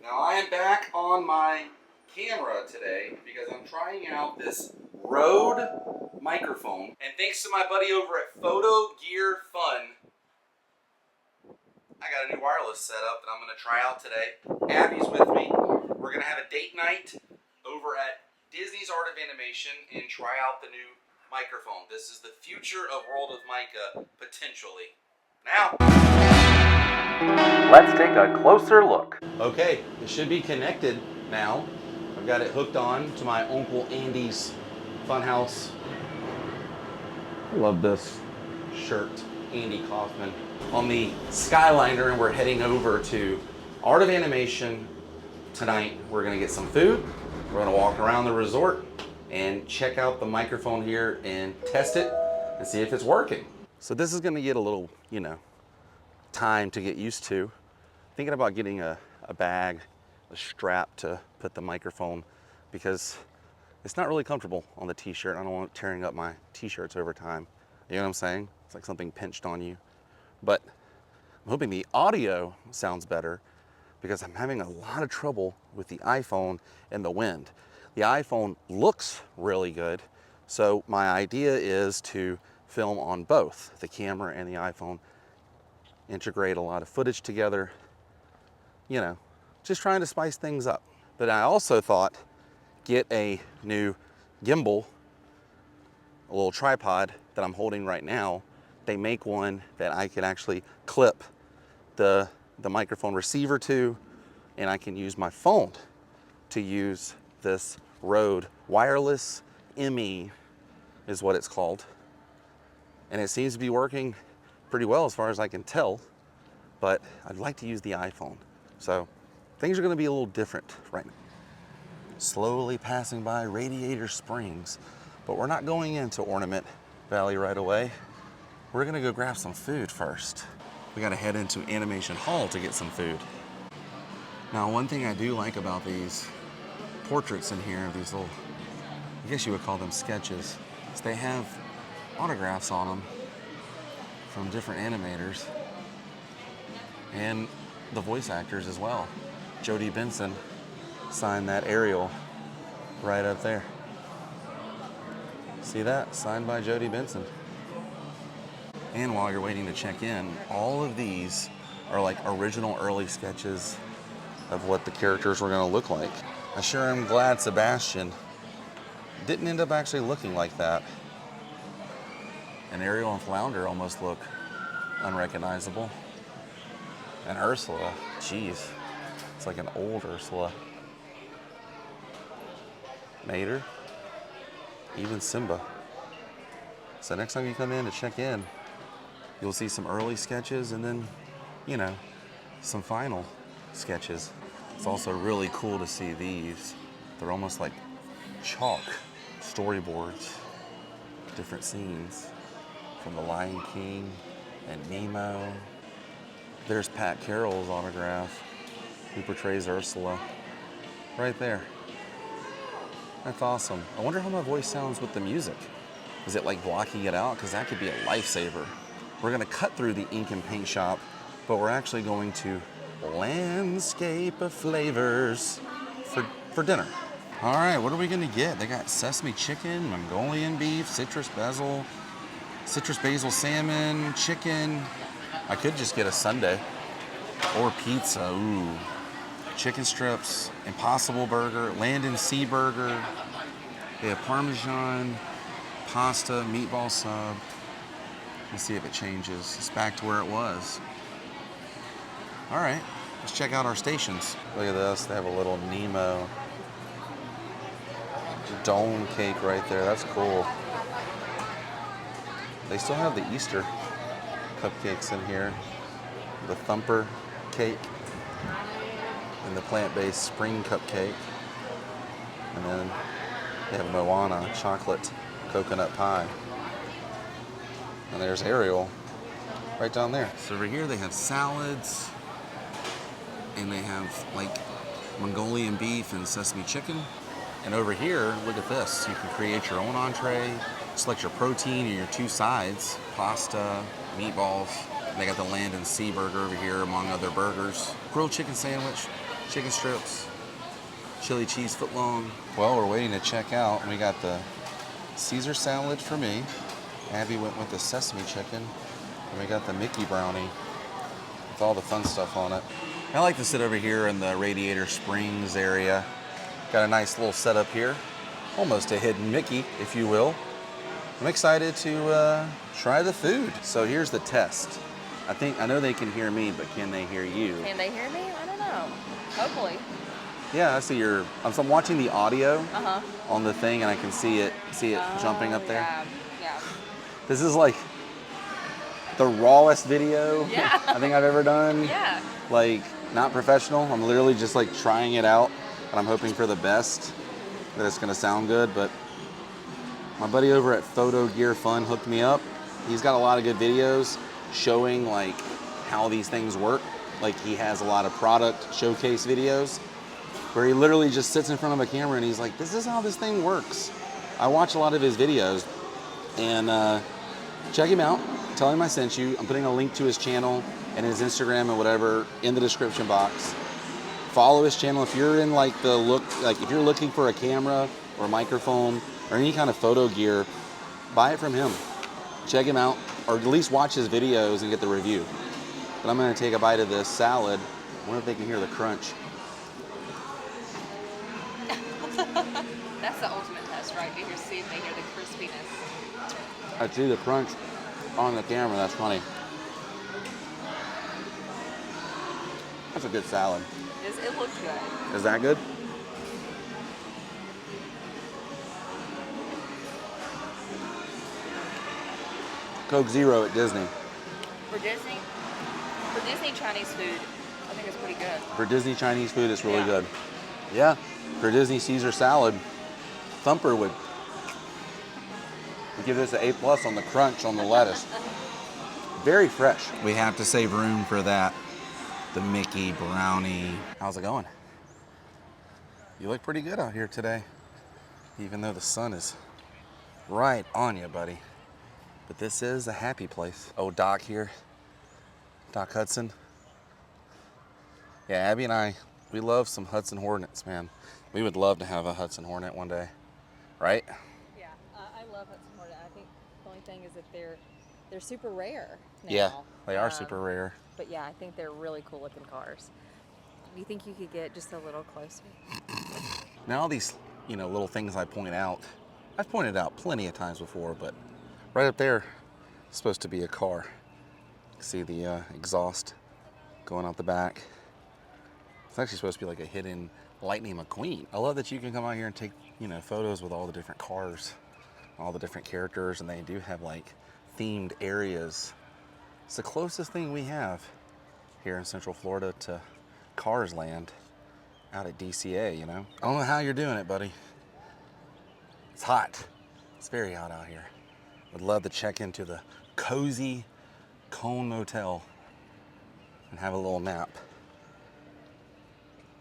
Now I am back on my camera today because I'm trying out this Rode microphone. And thanks to my buddy over at Photo Gear Fun, I got a new wireless setup that I'm going to try out today. Abby's with me. We're going to have a date night over at Disney's Art of Animation and try out the new microphone. This is the future of World of Micah, potentially. Now, let's take a closer look. Okay, it should be connected now. I've got it hooked on to my Uncle Andy's Funhouse. I love this shirt, Andy Kaufman. On the Skyliner, and we're heading over to Art of Animation tonight. We're gonna get some food. We're gonna walk around the resort and check out the microphone here and test it and see if it's working. So this is gonna get a little, time to get used to. Thinking about getting a bag, a strap to put the microphone, because it's not really comfortable on the t-shirt. I don't want it tearing up my t-shirts over time. You know what I'm saying? It's like something pinched on you. But I'm hoping the audio sounds better because I'm having a lot of trouble with the iPhone and the wind. The iPhone looks really good, so my idea is to film on both, the camera and the iPhone, integrate a lot of footage together, just trying to spice things up. But I also thought, get a new gimbal, a little tripod that I'm holding right now. They make one that I can actually clip the microphone receiver to, and I can use my phone to use this Rode Wireless ME is what it's called. And it seems to be working pretty well as far as I can tell, but I'd like to use the iPhone. So things are gonna be a little different right now. Slowly passing by Radiator Springs, but we're not going into Ornament Valley right away. We're gonna go grab some food first. We gotta head into Animation Hall to get some food. Now, one thing I do like about these portraits in here, these little, I guess you would call them sketches, is they have autographs on them from different animators and the voice actors as well. Jodie Benson signed that Ariel right up there. See that? Signed by Jodie Benson. And while you're waiting to check in, all of these are like original early sketches of what the characters were gonna look like. I sure am glad Sebastian didn't end up actually looking like that. And Ariel and Flounder almost look unrecognizable. And Ursula, geez, it's like an old Ursula. Mater, even Simba. So next time you come in to check in, you'll see some early sketches and then, some final sketches. It's also really cool to see these. They're almost like chalk storyboards, different scenes from The Lion King and Nemo. There's Pat Carroll's autograph, who portrays Ursula, right there. That's awesome. I wonder how my voice sounds with the music. Is it like blocking it out? Because that could be a lifesaver. We're gonna cut through the ink and paint shop, but we're actually going to Landscape of Flavors for dinner. All right, what are we gonna get? They got sesame chicken, Mongolian beef, citrus basil salmon, chicken. I could just get a sundae or pizza. Ooh, chicken strips, Impossible Burger, Land and Sea Burger. They have Parmesan, pasta, meatball sub. Let's see if it changes. It's back to where it was. All right, let's check out our stations. Look at this, they have a little Nemo dome cake right there. That's cool. They still have the Easter cupcakes in here. The Thumper cake and the plant-based spring cupcake. And then they have Moana chocolate coconut pie. And there's Ariel right down there. So over here they have salads, and they have like Mongolian beef and sesame chicken. And over here, look at this. You can create your own entree, select your protein and your two sides, pasta, meatballs. And they got the Land and Sea Burger over here, among other burgers. Grilled chicken sandwich, chicken strips, chili cheese footlong. Well, we're waiting to check out. We got the Caesar salad for me. Abby went with the sesame chicken. And we got the Mickey brownie with all the fun stuff on it. I like to sit over here in the Radiator Springs area. Got a nice little setup here. Almost a hidden Mickey, if you will. I'm excited to try the food. So here's the test. I know they can hear me, but can they hear you? Can they hear me? I don't know. Hopefully. Yeah, I see I'm watching the audio on the thing, and I can see it jumping up there. Yeah. This is like the rawest video I think I've ever done. Yeah. Like, not professional. I'm literally just like trying it out, and I'm hoping for the best, that it's gonna sound good. But my buddy over at Photo Gear Fun hooked me up. He's got a lot of good videos showing like how these things work. Like, he has a lot of product showcase videos where he literally just sits in front of a camera and he's like, this is how this thing works. I watch a lot of his videos, and check him out. Tell him I sent you. I'm putting a link to his channel and his Instagram and whatever in the description box. Follow his channel if you're in like if you're looking for a camera or a microphone or any kind of photo gear, buy it from him. Check him out, or at least watch his videos and get the review. But I'm gonna take a bite of this salad. I wonder if they can hear the crunch. That's the ultimate test, right? To see if they hear the crispiness. I see the crunch on the camera. That's funny. That's a good salad. It looks good. Is that good? Coke Zero at Disney. For Disney Chinese food, I think it's pretty good. For Disney Chinese food, it's really good. Yeah. For Disney Caesar salad, Thumper would give this an A+ on the crunch on the lettuce. Very fresh. We have to save room for that. The Mickey brownie. How's it going? You look pretty good out here today, even though the sun is right on you, buddy. But this is a happy place. Oh, Doc here. Doc Hudson. Yeah, Abby and I, we love some Hudson Hornets, man. We would love to have a Hudson Hornet one day, right? Yeah, I love Hudson Hornet. I think the only thing is that they're super rare now. Yeah, they are super rare. But yeah, I think they're really cool looking cars. Do you think you could get just a little closer? Now all these, little things I point out, I've pointed out plenty of times before, but right up there is supposed to be a car. See the exhaust going out the back. It's actually supposed to be like a hidden Lightning McQueen. I love that you can come out here and take, photos with all the different cars, all the different characters, and they do have like themed areas. It's the closest thing we have here in Central Florida to Cars Land out at DCA, I don't know how you're doing it, buddy. It's hot. It's very hot out here. Would love to check into the cozy Cone Motel and have a little nap.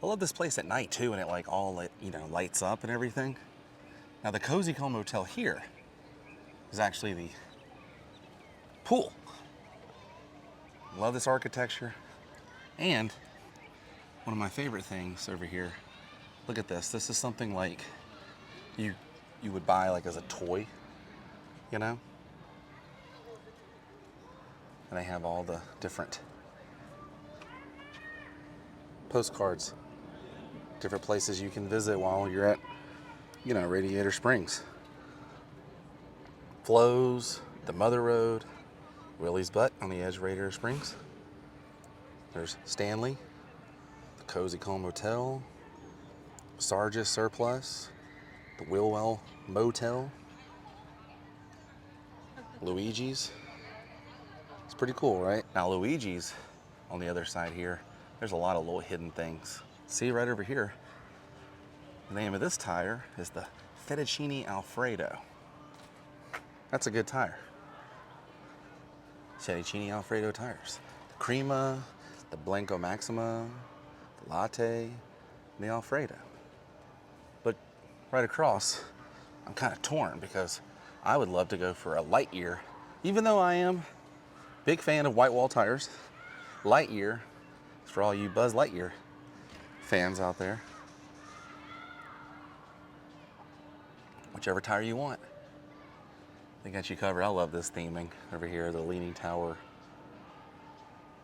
I love this place at night too, and it like all lights up and everything. Now the Cozy Cone Motel here is actually the pool. Love this architecture. And one of my favorite things over here, look at this. This is something like you would buy like as a toy, And they have all the different postcards, different places you can visit while you're at, Radiator Springs. Flo's, the Mother Road, Willie's Butt on the edge of Radiator Springs. There's Stanley, the Cozy Cone Motel, Sargis Surplus, the Willwell Motel, Luigi's. It's pretty cool, right? Now Luigi's on the other side here, there's a lot of little hidden things. See right over here, the name of this tire is the Fettuccine Alfredo. That's a good tire. Fettuccine Alfredo tires. The Crema, the Blanco Maxima, the Latte, and the Alfredo. But right across, I'm kind of torn because I would love to go for a Lightyear, even though I am a big fan of white wall tires. Lightyear is for all you Buzz Lightyear fans out there. Whichever tire you want. They got you covered. I love this theming over here, the leaning tower.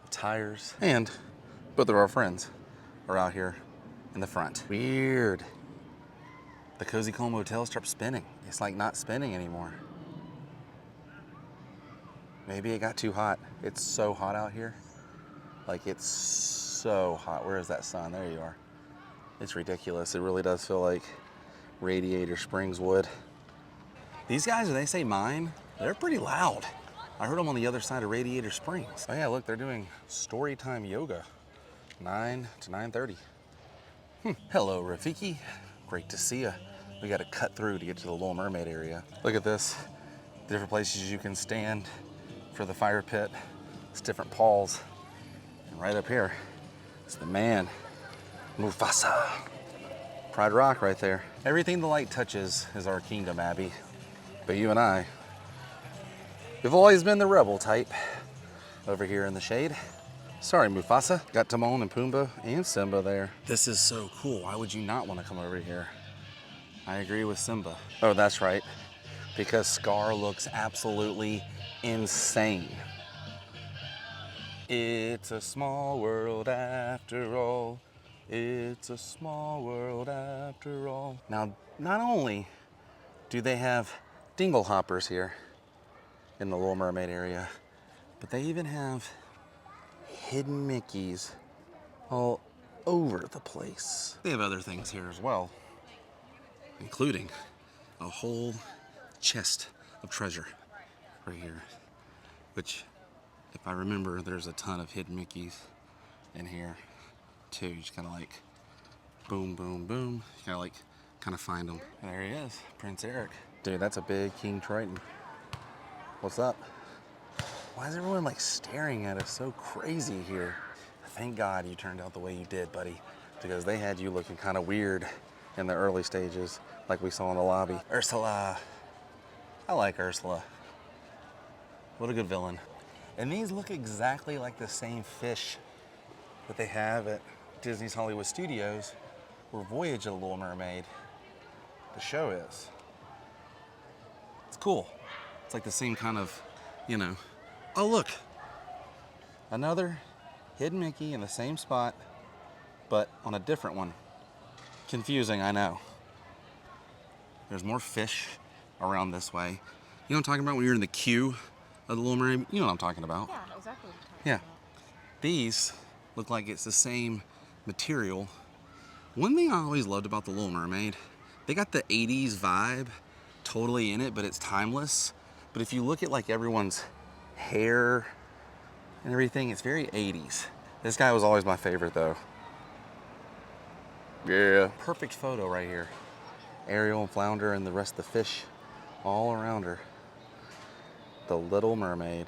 Tires. And both of our friends are out here in the front. Weird. The Cozy Comb Motel stopped spinning. It's like not spinning anymore. Maybe it got too hot. It's so hot out here. Like it's so hot. Where is that sun? There you are. It's ridiculous. It really does feel like Radiator Springs would. These guys, when they say mine, they're pretty loud. I heard them on the other side of Radiator Springs. Oh yeah, look, they're doing story time yoga, 9 to 9:30. Hello, Rafiki. Great to see you. We got to cut through to get to the Little Mermaid area. Look at this. Different places you can stand for the fire pit. It's different poles. And right up here is the man, Mufasa. Pride Rock right there. Everything the light touches is our kingdom, Abby. But you and I, we've always been the rebel type over here in the shade. Sorry, Mufasa. Got Timon and Pumbaa and Simba there. This is so cool. Why would you not want to come over here? I agree with Simba. Oh, that's right. Because Scar looks absolutely insane. It's a small world after all. It's a small world after all. Now, not only do they have dingle hoppers here in the Little Mermaid area, but they even have hidden Mickeys all over the place. They have other things here as well, including a whole chest of treasure right here, which, if I remember, there's a ton of hidden Mickeys in here too. You just kind of like boom, boom, boom. You gotta like kind of find them. And there he is, Prince Eric. Dude, that's a big King Triton. What's up? Why is everyone like staring at us so crazy here? Thank God you turned out the way you did, buddy, because they had you looking kind of weird in the early stages, like we saw in the lobby. Ursula. I like Ursula. What a good villain. And these look exactly like the same fish that they have at Disney's Hollywood Studios, where Voyage of the Little Mermaid, the show is. It's cool. It's like the same kind of, you know. Oh, look. Another hidden Mickey in the same spot, but on a different one. Confusing, I know. There's more fish around this way. You know what I'm talking about when you're in the queue of the Little Mermaid? You know what I'm talking about. Yeah, exactly what you're talking about. These look like it's the same material. One thing I always loved about the Little Mermaid, they got the 80s vibe totally in it, but it's timeless. But if you look at like everyone's hair and everything, it's very 80s. This guy was always my favorite though. Yeah. Perfect photo right here. Ariel and Flounder and the rest of the fish all around her. The Little Mermaid.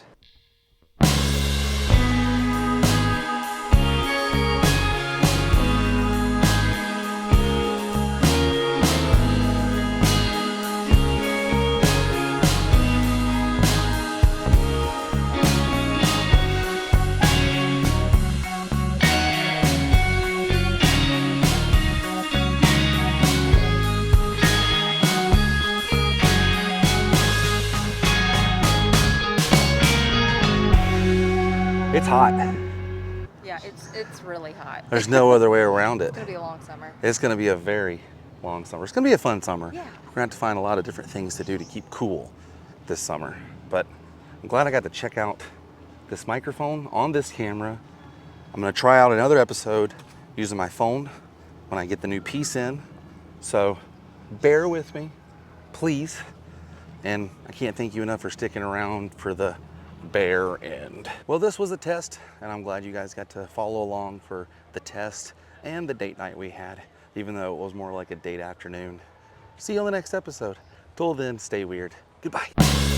It's hot. Yeah, it's really hot. There's no other way around it. It's gonna be a long summer. It's gonna be a very long summer. It's gonna be a fun summer. Yeah. We're gonna have to find a lot of different things to do to keep cool this summer. But I'm glad I got to check out this microphone on this camera. I'm gonna try out another episode using my phone when I get the new piece in. So bear with me, please. And I can't thank you enough for sticking around for the bare end. Well, this was a test, and I'm glad you guys got to follow along for the test and the date night we had, even though it was more like a date afternoon. See you on the next episode. Till then, stay weird. Goodbye.